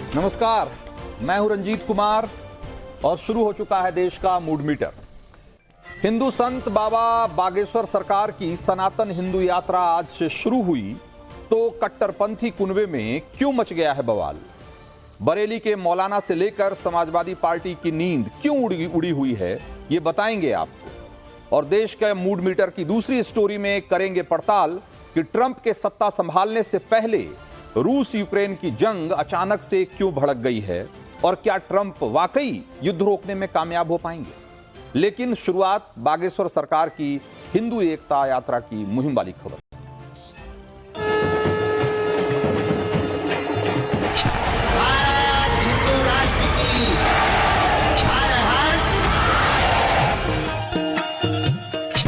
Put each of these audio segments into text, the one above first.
नमस्कार, मैं हूं रंजीत कुमार और शुरू हो चुका है देश का मूड मीटर। हिंदू संत बाबा बागेश्वर सरकार की सनातन हिंदू यात्रा आज से शुरू हुई तो कट्टरपंथी कुनबे में क्यों मच गया है बवाल। बरेली के मौलाना से लेकर समाजवादी पार्टी की नींद क्यों उड़ी हुई है, ये बताएंगे आपको। और देश के मूड मीटर की दूसरी स्टोरी में करेंगे पड़ताल कि ट्रंप के सत्ता संभालने से पहले रूस यूक्रेन की जंग अचानक से क्यों भड़क गई है और क्या ट्रंप वाकई युद्ध रोकने में कामयाब हो पाएंगे। लेकिन शुरुआत बागेश्वर सरकार की हिंदू एकता यात्रा की मुहिम वाली खबर।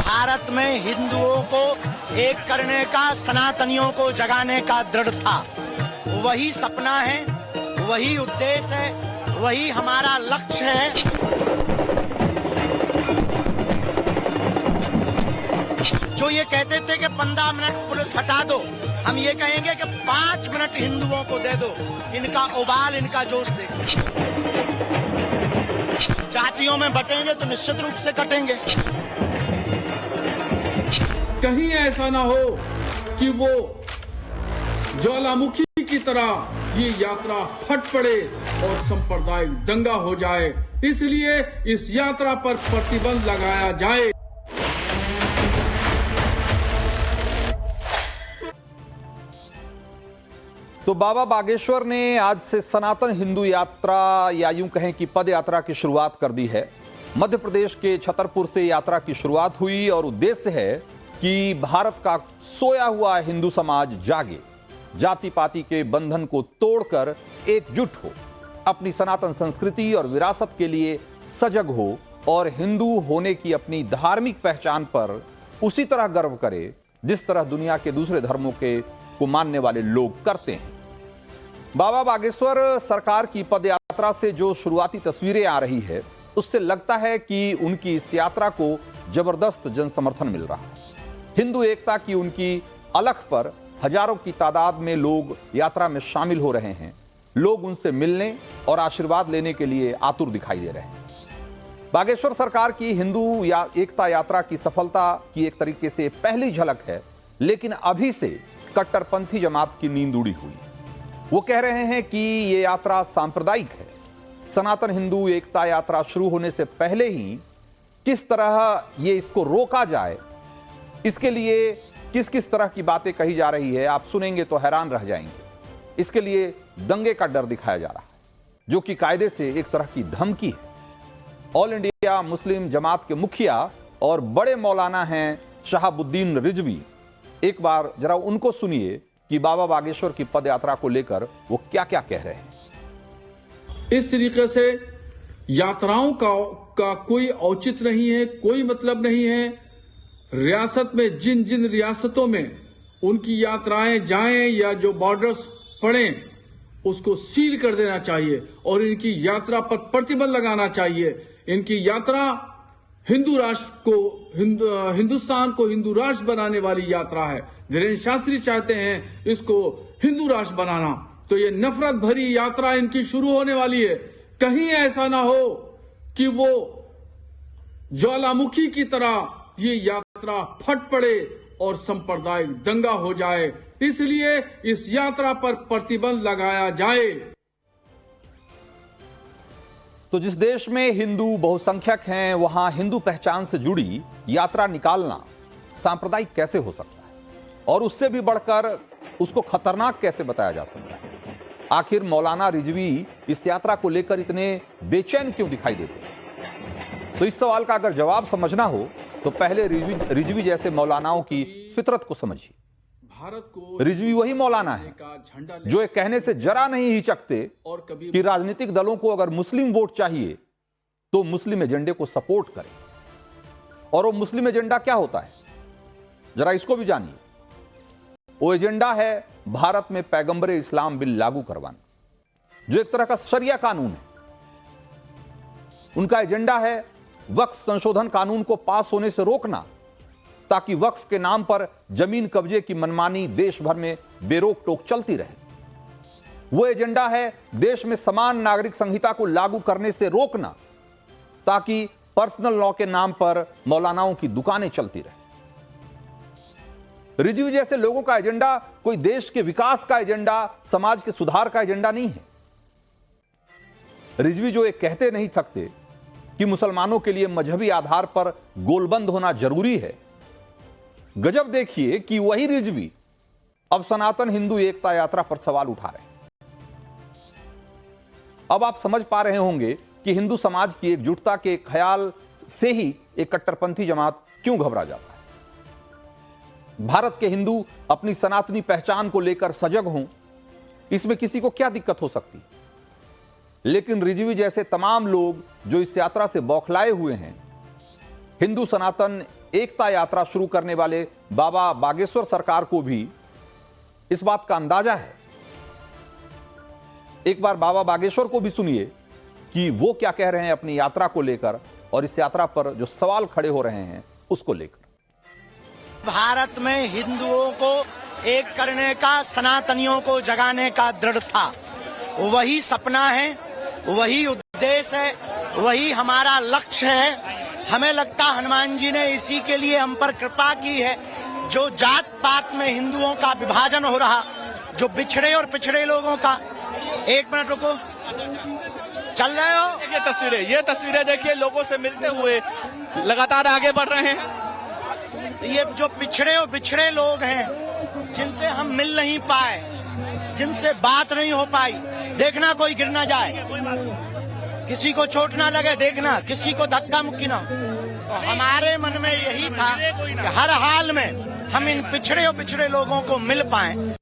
भारत में हिंदुओं को एक करने का, सनातनियों को जगाने का दृढ़ था। वही सपना है, वही उद्देश्य है, वही हमारा लक्ष्य है। जो ये कहते थे कि 15 मिनट पुलिस हटा दो, हम ये कहेंगे कि 5 मिनट हिंदुओं को दे दो। इनका उबाल, इनका जोश देखो। जातियों में बटेंगे तो निश्चित रूप से कटेंगे। कहीं ऐसा ना हो कि वो ज्वालामुखी की तरह ये यात्रा फट पड़े और सांप्रदायिक दंगा हो जाए, इसलिए इस यात्रा पर प्रतिबंध लगाया जाए। तो बाबा बागेश्वर ने आज से सनातन हिंदू यात्रा या यूं कहें कि पद यात्रा की शुरुआत कर दी है। मध्य प्रदेश के छतरपुर से यात्रा की शुरुआत हुई और उद्देश्य है कि भारत का सोया हुआ हिंदू समाज जागे, जाति पाति के बंधन को तोड़कर एकजुट हो, अपनी सनातन संस्कृति और विरासत के लिए सजग हो और हिंदू होने की अपनी धार्मिक पहचान पर उसी तरह गर्व करे जिस तरह दुनिया के दूसरे धर्मों को मानने वाले लोग करते हैं। बाबा बागेश्वर सरकार की पदयात्रा से जो शुरुआती तस्वीरें आ रही है, उससे लगता है कि उनकी इस यात्रा को जबरदस्त जन समर्थन मिल रहा है। हिंदू एकता की उनकी अलख पर हजारों की तादाद में लोग यात्रा में शामिल हो रहे हैं। लोग उनसे मिलने और आशीर्वाद लेने के लिए आतुर दिखाई दे रहे हैं। बागेश्वर सरकार की हिंदू एकता यात्रा की सफलता की एक तरीके से पहली झलक है, लेकिन अभी से कट्टरपंथी जमात की नींद उड़ी हुई। वो कह रहे हैं कि ये यात्रा सांप्रदायिक है। सनातन हिंदू एकता यात्रा शुरू होने से पहले ही किस तरह ये इसको रोका जाए, इसके लिए किस किस तरह की बातें कही जा रही है, आप सुनेंगे तो हैरान रह जाएंगे। इसके लिए दंगे का डर दिखाया जा रहा है, जो कि कायदे से एक तरह की धमकी है। ऑल इंडिया मुस्लिम जमात के मुखिया और बड़े मौलाना हैं शहाबुद्दीन रिजवी। एक बार जरा उनको सुनिए कि बाबा बागेश्वर की पद यात्रा को लेकर वो क्या क्या कह रहे हैं। इस तरीके से यात्राओं का कोई औचित्य नहीं है, कोई मतलब नहीं है। रियासत में जिन जिन रियासतों में उनकी यात्राएं जाएं या जो बॉर्डर्स पड़ें, उसको सील कर देना चाहिए और इनकी यात्रा पर प्रतिबंध लगाना चाहिए। इनकी यात्रा हिंदू राष्ट्र को, हिंदुस्तान को हिंदू राष्ट्र बनाने वाली यात्रा है। धीरेन्द्र शास्त्री चाहते हैं इसको हिंदू राष्ट्र बनाना, तो ये नफरत भरी यात्रा इनकी शुरू होने वाली है। कहीं ऐसा ना हो कि वो ज्वालामुखी की तरह ये यात्रा फट पड़े और सांप्रदायिक दंगा हो जाए, इसलिए इस यात्रा पर प्रतिबंध लगाया जाए। तो जिस देश में हिंदू बहुसंख्यक हैं, वहां हिंदू पहचान से जुड़ी यात्रा निकालना सांप्रदायिक कैसे हो सकता है और उससे भी बढ़कर उसको खतरनाक कैसे बताया जा सकता है। आखिर मौलाना रिजवी इस यात्रा को लेकर इतने बेचैन क्यों दिखाई देते हैं? तो इस सवाल का अगर जवाब समझना हो तो पहले रिजवी जैसे मौलानाओं की फितरत को समझिए। भारत को रिजवी वही मौलाना है जो ये कहने से जरा नहीं हिचकते कि राजनीतिक दलों को अगर मुस्लिम वोट चाहिए तो मुस्लिम एजेंडे को सपोर्ट करें। और वो मुस्लिम एजेंडा क्या होता है, जरा इसको भी जानिए। वो एजेंडा है भारत में पैगंबर इस्लाम बिल लागू करवाना, जो एक तरह का शरिया कानून है। उनका एजेंडा है वक्फ संशोधन कानून को पास होने से रोकना, ताकि वक्फ के नाम पर जमीन कब्जे की मनमानी देश भर में बेरोक टोक चलती रहे। वो एजेंडा है देश में समान नागरिक संहिता को लागू करने से रोकना, ताकि पर्सनल लॉ के नाम पर मौलानाओं की दुकानें चलती रहे। रिजवी जैसे लोगों का एजेंडा कोई देश के विकास का एजेंडा, समाज के सुधार का एजेंडा नहीं है। रिजवी जो ये कहते नहीं थकते कि मुसलमानों के लिए मजहबी आधार पर गोलबंद होना जरूरी है, गजब देखिए कि वही रिजवी अब सनातन हिंदू एकता यात्रा पर सवाल उठा रहे हैं। अब आप समझ पा रहे होंगे कि हिंदू समाज की एकजुटता के ख्याल से ही एक कट्टरपंथी जमात क्यों घबरा जाता है। भारत के हिंदू अपनी सनातनी पहचान को लेकर सजग हों, इसमें किसी को क्या दिक्कत हो सकती। लेकिन रिजवी जैसे तमाम लोग जो इस यात्रा से बौखलाए हुए हैं, हिंदू सनातन एकता यात्रा शुरू करने वाले बाबा बागेश्वर सरकार को भी इस बात का अंदाजा है। एक बार बाबा बागेश्वर को भी सुनिए कि वो क्या कह रहे हैं अपनी यात्रा को लेकर और इस यात्रा पर जो सवाल खड़े हो रहे हैं उसको लेकर। भारत में हिंदुओं को एक करने का, सनातनियों को जगाने का दृढ़ था, वही सपना है, वही उद्देश्य है, वही हमारा लक्ष्य है। हमें लगता हनुमान जी ने इसी के लिए हम पर कृपा की है। जो जात पात में हिंदुओं का विभाजन हो रहा, जो बिछड़े और पिछड़े लोगों का, एक मिनट रुको, चल रहे हो? ये तस्वीरें देखिए, लोगों से मिलते हुए लगातार आगे बढ़ रहे हैं। ये जो पिछड़े और बिछड़े लोग हैं, जिनसे हम मिल नहीं पाए, जिनसे बात नहीं हो पाई, देखना कोई गिर ना जाए, किसी को चोट ना लगे, देखना किसी को धक्का मुक्की ना। तो हमारे मन में यही था कि हर हाल में हम इन पिछड़े और पिछड़े लोगों को मिल पाएं।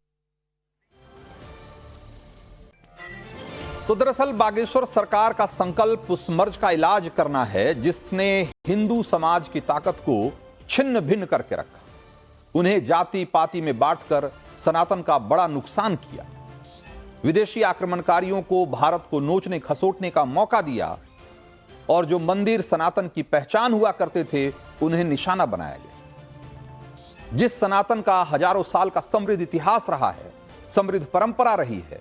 तो दरअसल बागेश्वर सरकार का संकल्प उस मर्ज का इलाज करना है जिसने हिंदू समाज की ताकत को छिन्न भिन्न करके रखा, उन्हें जाति पाति में बांटकर सनातन का बड़ा नुकसान किया, विदेशी आक्रमणकारियों को भारत को नोचने खसोटने का मौका दिया और जो मंदिर सनातन की पहचान हुआ करते थे उन्हें निशाना बनाया गया। जिस सनातन का हजारों साल का समृद्ध इतिहास रहा है, समृद्ध परंपरा रही है,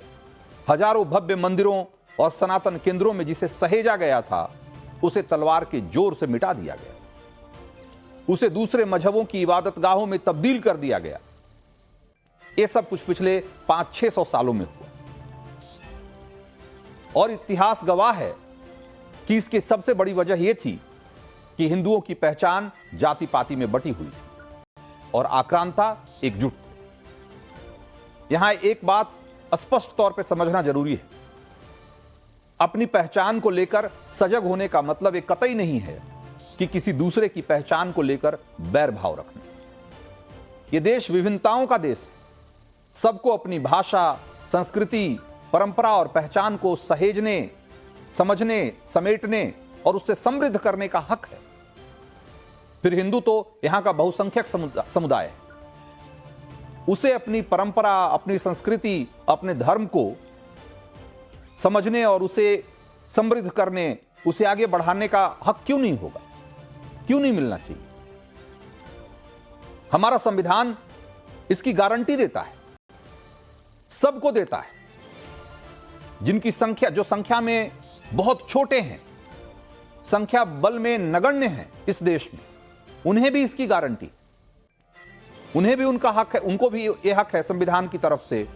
हजारों भव्य मंदिरों और सनातन केंद्रों में जिसे सहेजा गया था, उसे तलवार के जोर से मिटा दिया गया, उसे दूसरे मजहबों की इबादतगाहों में तब्दील कर दिया गया। यह सब कुछ पिछले 500-600 सालों में हुआ और इतिहास गवाह है कि इसकी सबसे बड़ी वजह यह थी कि हिंदुओं की पहचान जाति पाति में बटी हुई थी और आक्रांता एकजुट थे। यहां एक बात स्पष्ट तौर पर समझना जरूरी है, अपनी पहचान को लेकर सजग होने का मतलब एक कतई नहीं है कि किसी दूसरे की पहचान को लेकर बैर भाव रखना। यह देश विभिन्नताओं का देश है, सबको अपनी भाषा, संस्कृति, परंपरा और पहचान को सहेजने, समझने, समेटने और उससे समृद्ध करने का हक है। फिर हिंदू तो यहां का बहुसंख्यक समुदाय है, उसे अपनी परंपरा, अपनी संस्कृति, अपने धर्म को समझने और उसे समृद्ध करने, उसे आगे बढ़ाने का हक क्यों नहीं होगा, क्यों नहीं मिलना चाहिए। हमारा संविधान इसकी गारंटी देता है, सबको देता है। जिनकी संख्या, जो संख्या में बहुत छोटे हैं, संख्या बल में नगण्य हैं इस देश में, उन्हें भी इसकी गारंटी, उन्हें भी उनका हक है, उनको भी यह हक है संविधान की तरफ से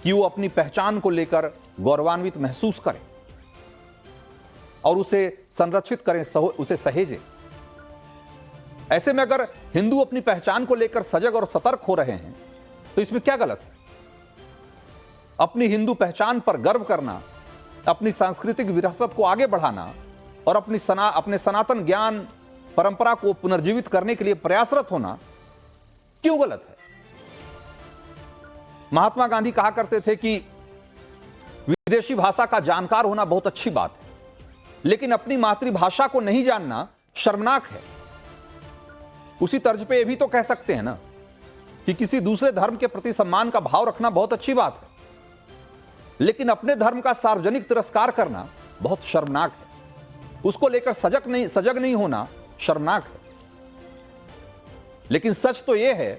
कि वो अपनी पहचान को लेकर गौरवान्वित महसूस करें और उसे संरक्षित करें, उसे सहेजें। ऐसे में अगर हिंदू अपनी पहचान को लेकर सजग और सतर्क हो रहे हैं तो इसमें क्या गलत है। अपनी हिंदू पहचान पर गर्व करना, अपनी सांस्कृतिक विरासत को आगे बढ़ाना और अपने सनातन ज्ञान परंपरा को पुनर्जीवित करने के लिए प्रयासरत होना क्यों गलत है। महात्मा गांधी कहा करते थे कि विदेशी भाषा का जानकार होना बहुत अच्छी बात है, लेकिन अपनी मातृभाषा को नहीं जानना शर्मनाक है। उसी तर्ज पे यह भी तो कह सकते हैं ना कि किसी दूसरे धर्म के प्रति सम्मान का भाव रखना बहुत अच्छी बात है, लेकिन अपने धर्म का सार्वजनिक तिरस्कार करना बहुत शर्मनाक है। उसको लेकर सजग नहीं होना शर्मनाक है। लेकिन सच तो यह है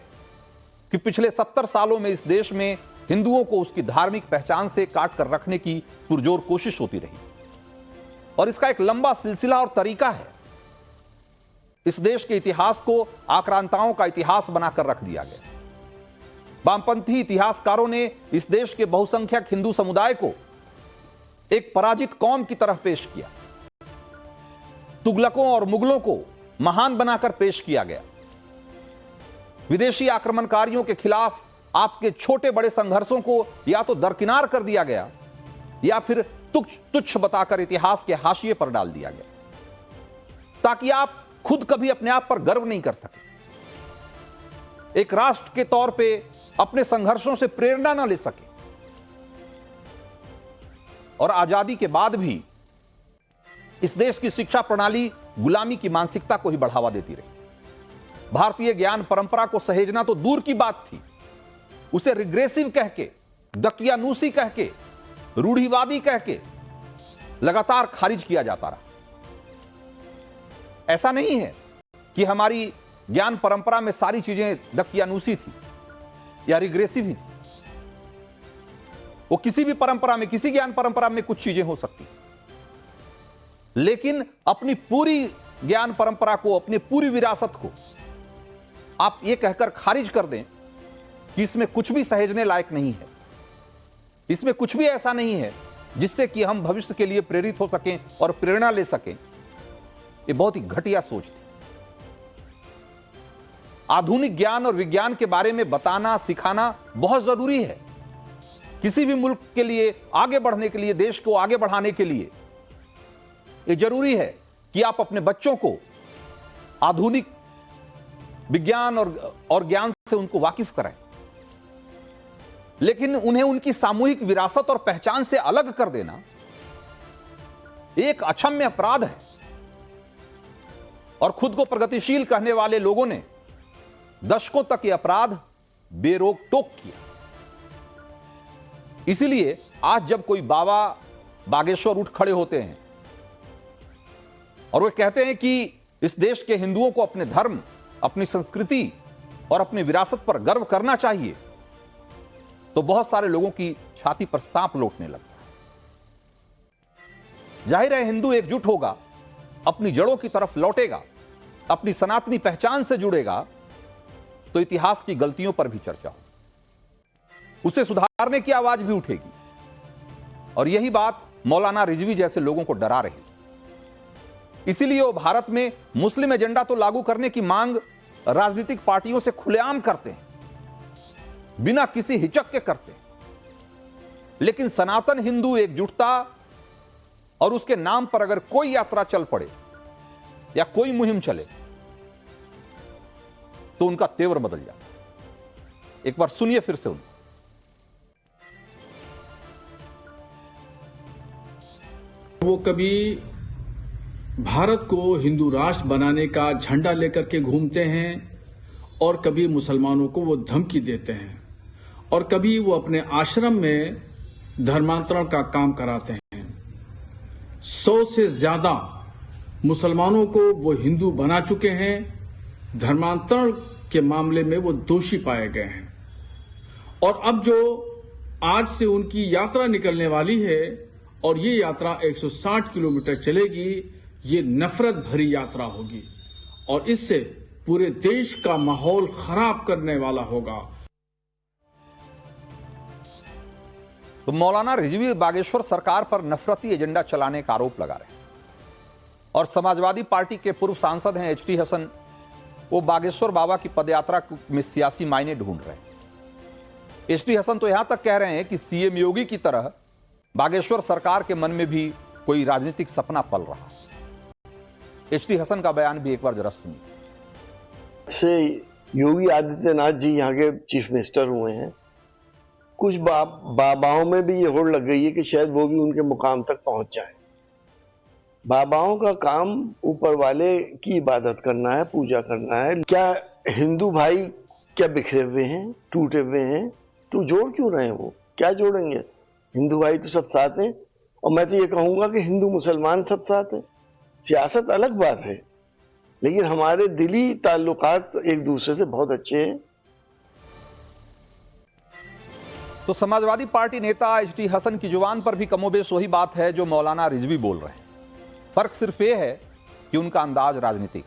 कि पिछले 70 सालों में इस देश में हिंदुओं को उसकी धार्मिक पहचान से काट कर रखने की पुरजोर कोशिश होती रही और इसका एक लंबा सिलसिला और तरीका है। इस देश के इतिहास को आक्रांताओं का इतिहास बनाकर रख दिया गया। वामपंथी इतिहासकारों ने इस देश के बहुसंख्यक हिंदू समुदाय को एक पराजित कौम की तरह पेश किया। तुगलकों और मुगलों को महान बनाकर पेश किया गया। विदेशी आक्रमणकारियों के खिलाफ आपके छोटे बड़े संघर्षों को या तो दरकिनार कर दिया गया या फिर तुच्छ बताकर इतिहास के हाशिए पर डाल दिया गया, ताकि आप खुद कभी अपने आप पर गर्व नहीं कर सके, एक राष्ट्र के तौर पे अपने संघर्षों से प्रेरणा ना ले सके। और आजादी के बाद भी इस देश की शिक्षा प्रणाली गुलामी की मानसिकता को ही बढ़ावा देती रही। भारतीय ज्ञान परंपरा को सहेजना तो दूर की बात थी, उसे रिग्रेसिव कह के, दकियानूसी कह के, रूढ़िवादी कह के लगातार खारिज किया जाता रहा। ऐसा नहीं है कि हमारी ज्ञान परंपरा में सारी चीजें दकियानूसी थी या रिग्रेसिव ही थी। वो किसी भी परंपरा में, किसी ज्ञान परंपरा में कुछ चीजें हो सकती, लेकिन अपनी पूरी ज्ञान परंपरा को, अपनी पूरी विरासत को आप ये कहकर खारिज कर दें कि इसमें कुछ भी सहेजने लायक नहीं है, इसमें कुछ भी ऐसा नहीं है जिससे कि हम भविष्य के लिए प्रेरित हो सकें और प्रेरणा ले सकें, ये बहुत ही घटिया सोच थी। आधुनिक ज्ञान और विज्ञान के बारे में बताना, सिखाना बहुत जरूरी है। किसी भी मुल्क के लिए आगे बढ़ने के लिए, देश को आगे बढ़ाने के लिए ये जरूरी है कि आप अपने बच्चों को आधुनिक विज्ञान और ज्ञान से उनको वाकिफ कराएं, लेकिन उन्हें उनकी सामूहिक विरासत और पहचान से अलग कर देना एक अक्षम्य अपराध है। और खुद को प्रगतिशील कहने वाले लोगों ने दशकों तक यह अपराध बेरोक टोक किया। इसीलिए आज जब कोई बाबा बागेश्वर उठ खड़े होते हैं और वे कहते हैं कि इस देश के हिंदुओं को अपने धर्म, अपनी संस्कृति और अपनी विरासत पर गर्व करना चाहिए, तो बहुत सारे लोगों की छाती पर सांप लौटने लगता है। जाहिर है हिंदू एकजुट होगा, अपनी जड़ों की तरफ लौटेगा, अपनी सनातनी पहचान से जुड़ेगा, तो इतिहास की गलतियों पर भी चर्चा हो, उसे सुधारने की आवाज भी उठेगी। और यही बात मौलाना रिजवी जैसे लोगों को डरा रही। इसीलिए वो भारत में मुस्लिम एजेंडा तो लागू करने की मांग राजनीतिक पार्टियों से खुलेआम करते हैं, बिना किसी हिचक के करते हैं। लेकिन सनातन हिंदू एकजुटता और उसके नाम पर अगर कोई यात्रा चल पड़े या कोई मुहिम चले तो उनका तेवर बदल जाता है। एक बार सुनिए फिर से उनको। वो कभी भारत को हिंदू राष्ट्र बनाने का झंडा लेकर के घूमते हैं और कभी मुसलमानों को वो धमकी देते हैं और कभी वो अपने आश्रम में धर्मांतरण का काम कराते हैं। 100 से ज्यादा मुसलमानों को वो हिंदू बना चुके हैं। धर्मांतरण के मामले में वो दोषी पाए गए हैं। और अब जो आज से उनकी यात्रा निकलने वाली है और ये यात्रा 160 किलोमीटर चलेगी, ये नफरत भरी यात्रा होगी और इससे पूरे देश का माहौल खराब करने वाला होगा। तो मौलाना रिजवी बागेश्वर सरकार पर नफरती एजेंडा चलाने का आरोप लगा रहे हैं। और समाजवादी पार्टी के पूर्व सांसद हैं एचटी हसन, वो बागेश्वर बाबा की पदयात्रा में सियासी मायने ढूंढ रहे हैं। एचटी हसन तो यहां तक कह रहे हैं कि सीएम योगी की तरह बागेश्वर सरकार के मन में भी कोई राजनीतिक सपना पल रहा है। एचटी हसन का बयान भी एक बार जरा सुनिए। से योगी आदित्यनाथ जी यहाँ के चीफ मिनिस्टर हुए हैं, कुछ बाबाओं में भी ये होड़ लग गई है कि शायद वो भी उनके मुकाम तक पहुंच जाए। बाबाओं का काम ऊपर वाले की इबादत करना है, पूजा करना है। क्या हिंदू भाई क्या बिखरे हुए हैं, टूटे हुए हैं, तो जोड़ क्यों रहे हैं? वो क्या जोड़ेंगे? हिंदू भाई तो सब साथ हैं। और मैं तो ये कहूंगा कि हिंदू मुसलमान सब साथ हैं। सियासत अलग बात है, लेकिन हमारे दिली ताल्लुकात एक दूसरे से बहुत अच्छे हैं। तो समाजवादी पार्टी नेता एचटी हसन की जुबान पर भी कमोबेश वही बात है जो मौलाना रिजवी बोल रहे हैं। फर्क सिर्फ यह है कि उनका अंदाज राजनीतिक।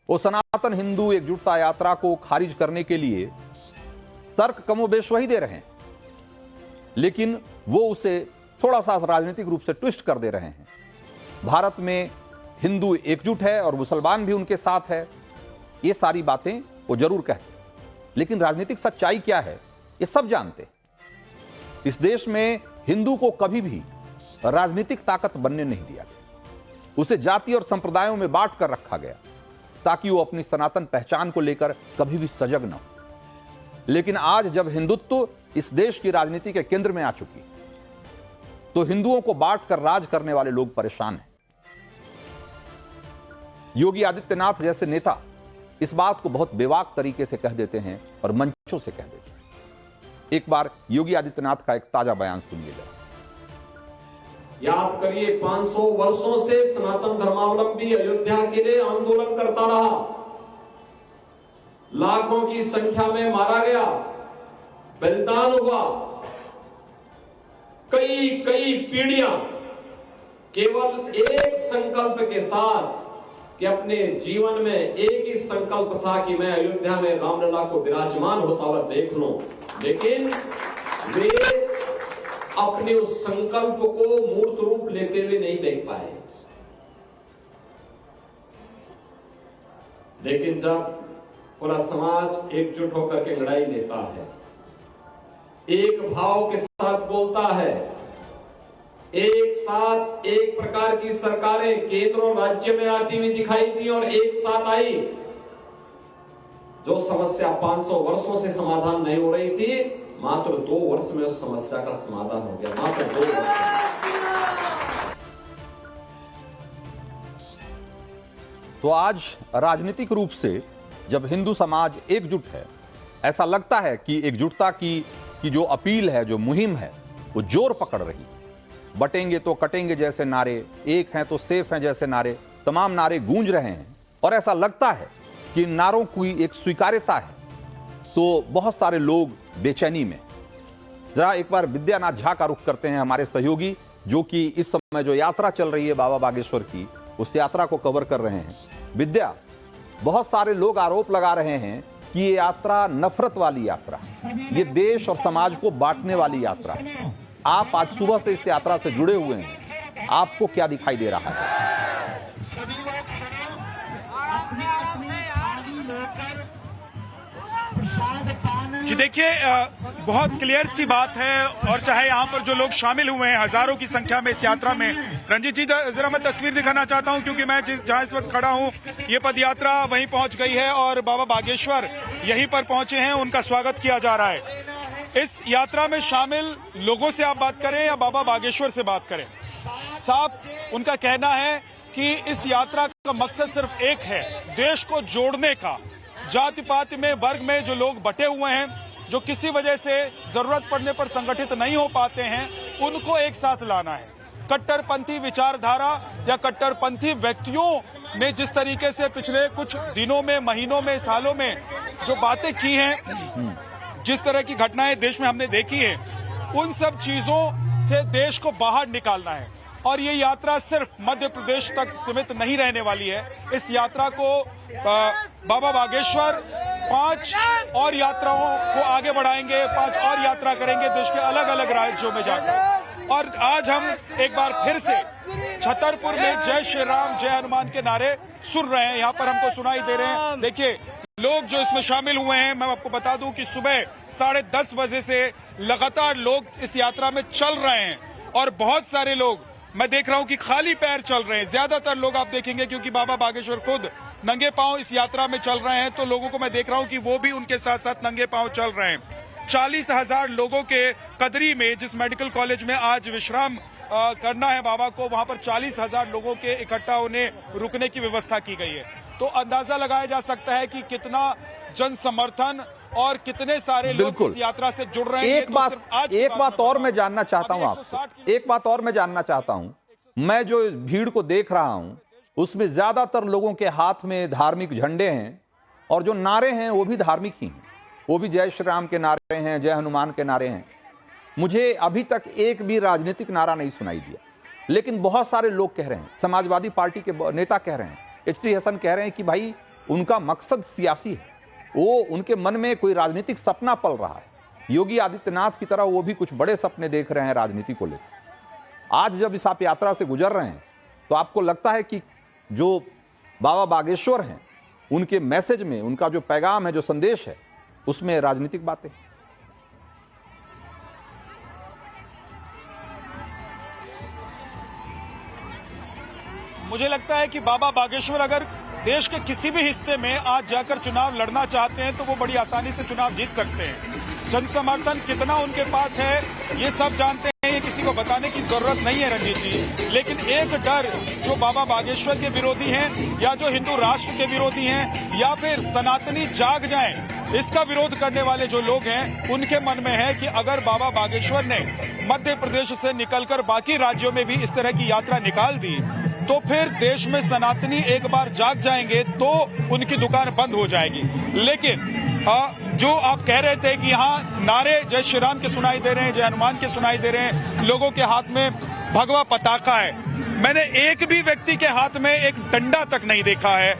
वो सनातन हिंदू एकजुटता यात्रा को खारिज करने के लिए तर्क कमोबेश वही दे रहे हैं, लेकिन वो उसे थोड़ा सा राजनीतिक रूप से ट्विस्ट कर दे रहे हैं। भारत में हिंदू एकजुट है और मुसलमान भी उनके साथ है, ये सारी बातें वो जरूर कहते हैं, लेकिन राजनीतिक सच्चाई क्या है ये सब जानते हैं। इस देश में हिंदू को कभी भी राजनीतिक ताकत बनने नहीं दिया गया। उसे जाति और संप्रदायों में बांट कर रखा गया ताकि वो अपनी सनातन पहचान को लेकर कभी भी सजग न हो। लेकिन आज जब हिंदुत्व इस देश की राजनीति के केंद्र में आ चुकी तो हिंदुओं को बांट कर राज करने वाले लोग परेशान हैं। योगी आदित्यनाथ जैसे नेता इस बात को बहुत बेबाक तरीके से कह देते हैं और मंचों से कह देते हैं। एक बार योगी आदित्यनाथ का एक ताजा बयान सुनिएगा। याद करिए, 500 वर्षों से सनातन धर्मावलंबी अयोध्या के लिए आंदोलन करता रहा। लाखों की संख्या में मारा गया, बलिदान हुआ। कई पीढ़ियां केवल एक संकल्प के साथ कि अपने जीवन में एक ही संकल्प था कि मैं अयोध्या में रामलला को विराजमान होता हुआ देख लूं, लेकिन वे अपने उस संकल्प को मूर्त रूप लेते हुए नहीं देख पाए। लेकिन जब पूरा समाज एकजुट होकर के लड़ाई लेता है, एक भाव के साथ बोलता है, एक साथ एक प्रकार की सरकारें केंद्र और राज्य में आती हुई दिखाई दी और एक साथ आई। जो समस्या 500 वर्षों से समाधान नहीं हो रही थी, मात्र 2 वर्ष में उस समस्या का समाधान हो गया। मात्र 2 वर्ष में। तो आज राजनीतिक रूप से जब हिंदू समाज एकजुट है, ऐसा लगता है कि एकजुटता की जो अपील है, जो मुहिम है, वो जोर पकड़ रही। बटेंगे तो कटेंगे जैसे नारे, एक हैं तो सेफ हैं जैसे नारे, तमाम नारे गूंज रहे हैं और ऐसा लगता है कि नारों की एक स्वीकार्यता है। तो बहुत सारे लोग बेचैनी में। जरा एक बार विद्यानाथ झा का रुख करते हैं, हमारे सहयोगी, जो कि इस समय जो यात्रा चल रही है बाबा बागेश्वर की, उस यात्रा को कवर कर रहे हैं। विद्या, बहुत सारे लोग आरोप लगा रहे हैं कि ये यात्रा नफरत वाली यात्रा, ये देश और समाज को बांटने वाली यात्रा। आप आज सुबह से इस यात्रा से जुड़े हुए हैं, आपको क्या दिखाई दे रहा है? जी देखिए, बहुत क्लियर सी बात है। और चाहे यहाँ पर जो लोग शामिल हुए हैं हजारों की संख्या में इस यात्रा में, रंजीत जी जरा मैं तस्वीर दिखाना चाहता हूँ, क्योंकि मैं जहाँ इस वक्त खड़ा हूँ ये पदयात्रा वहीं पहुंच गई है और बाबा बागेश्वर यहीं पर पहुंचे हैं, उनका स्वागत किया जा रहा है। इस यात्रा में शामिल लोगों से आप बात करें या बाबा बागेश्वर से बात करें, साफ उनका कहना है कि इस यात्रा का मकसद सिर्फ एक है, देश को जोड़ने का। जाति पाति में, वर्ग में जो लोग बटे हुए हैं, जो किसी वजह से जरूरत पड़ने पर संगठित नहीं हो पाते हैं, उनको एक साथ लाना है। कट्टरपंथी विचारधारा या कट्टरपंथी व्यक्तियों ने जिस तरीके से पिछले कुछ दिनों में, महीनों में, सालों में जो बातें की हैं, जिस तरह की घटनाएं देश में हमने देखी है, उन सब चीजों से देश को बाहर निकालना है। और ये यात्रा सिर्फ मध्य प्रदेश तक सीमित नहीं रहने वाली है। इस यात्रा को बाबा बागेश्वर 5 और यात्राओं को आगे बढ़ाएंगे, 5 और यात्रा करेंगे देश के अलग अलग राज्यों में जाकर। और आज हम एक बार फिर से छतरपुर में जय श्री राम, जय हनुमान के नारे सुन रहे हैं, यहाँ पर हमको सुनाई दे रहे हैं। देखिए, लोग जो इसमें शामिल हुए हैं, मैं आपको बता दूं कि सुबह 10:30 बजे से लगातार लोग इस यात्रा में चल रहे हैं और बहुत सारे लोग मैं देख रहा हूं कि खाली पैर चल रहे हैं। ज्यादातर लोग आप देखेंगे, क्योंकि बाबा बागेश्वर खुद नंगे पांव इस यात्रा में चल रहे हैं, तो लोगों को मैं देख रहा हूं कि वो भी उनके साथ साथ नंगे पांव चल रहे हैं। 40,000 लोगों के कदरी में, जिस मेडिकल कॉलेज में आज विश्राम करना है बाबा को, वहां पर 40,000 लोगों के इकट्ठा होने, रुकने की व्यवस्था की गई है। तो अंदाजा लगाया जा सकता है कि कितना जन समर्थन और कितने सारे लोग इस यात्रा से जुड़ रहे हैं। एक बात और मैं जानना चाहता हूं आपसे, एक बात और मैं जानना चाहता हूं। मैं जो भीड़ को देख रहा हूं उसमें ज्यादातर लोगों के हाथ में धार्मिक झंडे हैं और जो नारे हैं वो भी धार्मिक ही हैं, वो भी जय श्री राम के नारे हैं, जय हनुमान के नारे हैं। मुझे अभी तक एक भी राजनीतिक नारा नहीं सुनाई दिया। लेकिन बहुत सारे लोग कह रहे हैं, समाजवादी पार्टी के नेता कह रहे हैं, एचटी हसन कह रहे हैं कि भाई उनका मकसद सियासी है, वो उनके मन में कोई राजनीतिक सपना पल रहा है। योगी आदित्यनाथ की तरह वो भी कुछ बड़े सपने देख रहे हैं राजनीति को लेकर। आज जब इस आप यात्रा से गुजर रहे हैं तो आपको लगता है कि जो बाबा बागेश्वर हैं उनके मैसेज में, उनका जो पैगाम है, जो संदेश है, उसमें राजनीतिक बातें। मुझे लगता है कि बाबा बागेश्वर अगर देश के किसी भी हिस्से में आज जाकर चुनाव लड़ना चाहते हैं तो वो बड़ी आसानी से चुनाव जीत सकते हैं। जन समर्थन कितना उनके पास है ये सब जानते हैं, ये किसी को बताने की जरूरत नहीं है रंजीत जी। लेकिन एक डर जो बाबा बागेश्वर के विरोधी हैं या जो हिंदू राष्ट्र के विरोधी हैं या फिर सनातनी जाग जाएं, इसका विरोध करने वाले जो लोग हैं उनके मन में है कि अगर बाबा बागेश्वर ने मध्य प्रदेश से निकलकर बाकी राज्यों में भी इस तरह की यात्रा निकाल दी तो फिर देश में सनातनी एक बार जाग जाएंगे तो उनकी दुकान बंद हो जाएगी। लेकिन जो आप कह रहे थे कि यहाँ नारे जय श्री राम के सुनाई दे रहे हैं, जय हनुमान के सुनाई दे रहे हैं, लोगों के हाथ में भगवा पताका है, मैंने एक भी व्यक्ति के हाथ में एक डंडा तक नहीं देखा है।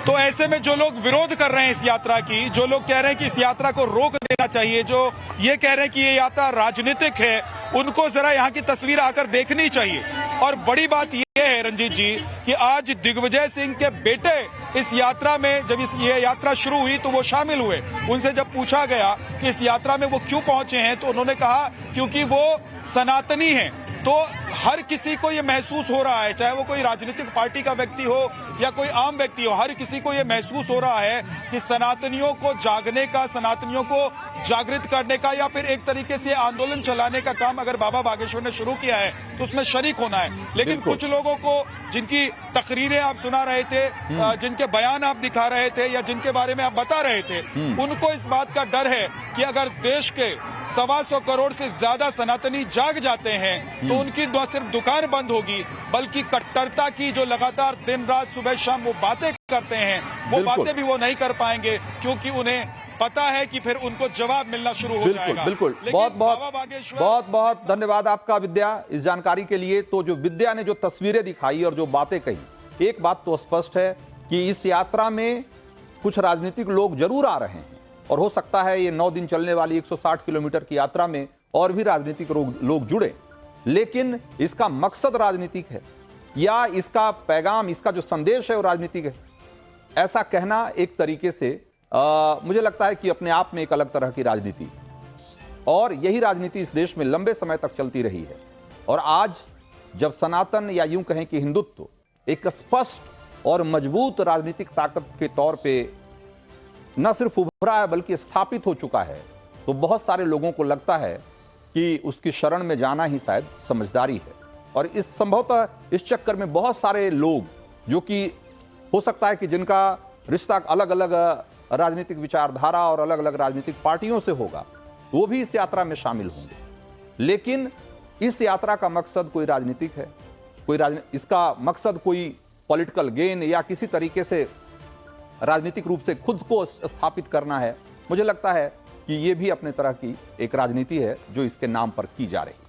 तो ऐसे में जो लोग विरोध कर रहे हैं इस यात्रा की, जो लोग कह रहे हैं कि इस यात्रा को रोक देना चाहिए, जो ये कह रहे हैं कि ये यात्रा राजनीतिक है, उनको जरा यहाँ की तस्वीर आकर देखनी चाहिए। और बड़ी बात ये है रंजीत जी कि आज दिग्विजय सिंह के बेटे इस यात्रा में, जब ये यात्रा शुरू हुई तो वो शामिल हुए। उनसे जब पूछा गया कि इस यात्रा में वो क्यों पहुंचे हैं तो उन्होंने कहा क्योंकि वो सनातनी हैं। तो हर किसी को ये महसूस हो रहा है, चाहे वो कोई राजनीतिक पार्टी का व्यक्ति हो या कोई आम व्यक्ति हो, हर किसी को ये महसूस हो रहा है कि सनातनियों को जागने का, सनातनियों को जागृत करने का या फिर एक तरीके से आंदोलन चलाने का काम अगर बाबा बागेश्वर ने शुरू किया है तो उसमें शरीक होना है। लेकिन कुछ लोगों को जिनकी तकरीरें आप सुना रहे थे, जिनके बयान आप दिखा रहे थे या जिनके बारे में आप बता रहे थे, उनको इस बात का डर है कि अगर देश के 125 करोड़ से ज्यादा सनातनी जाग जाते हैं तो उनकी न सिर्फ दुकान बंद होगी बल्कि कट्टरता की जो लगातार दिन रात सुबह शाम वो बातें करते हैं, वो बातें भी वो नहीं कर पाएंगे क्योंकि उन्हें पता है कि फिर उनको जवाब मिलना शुरू हो जाएगा। बिल्कुल, बहुत बहुत धन्यवाद आपका विद्या इस जानकारी के लिए। तो जो विद्या ने जो तस्वीरें दिखाई और जो बातें कही, एक बात तो स्पष्ट है कि इस यात्रा में कुछ राजनीतिक लोग जरूर आ रहे हैं और हो सकता है ये 9 दिन चलने वाली 160 किलोमीटर की यात्रा में और भी राजनीतिक लोग जुड़े, लेकिन इसका मकसद राजनीतिक है या इसका पैगाम, इसका जो संदेश है वो राजनीतिक है, ऐसा कहना एक तरीके से मुझे लगता है कि अपने आप में एक अलग तरह की राजनीति, और यही राजनीति इस देश में लंबे समय तक चलती रही है। और आज जब सनातन या यूं कहें कि हिंदुत्व एक स्पष्ट और मजबूत राजनीतिक ताकत के तौर पे न सिर्फ उभरा है बल्कि स्थापित हो चुका है, तो बहुत सारे लोगों को लगता है कि उसकी शरण में जाना ही शायद समझदारी है। और इस संभवतः इस चक्कर में बहुत सारे लोग जो कि हो सकता है कि जिनका रिश्ता अलग अलग राजनीतिक विचारधारा और अलग अलग राजनीतिक पार्टियों से होगा, वो भी इस यात्रा में शामिल होंगे। लेकिन इस यात्रा का मकसद कोई राजनीतिक है, इसका मकसद कोई पॉलिटिकल गेन या किसी तरीके से राजनीतिक रूप से खुद को स्थापित करना है। मुझे लगता है कि ये भी अपने तरह की एक राजनीति है जो इसके नाम पर की जा रही है।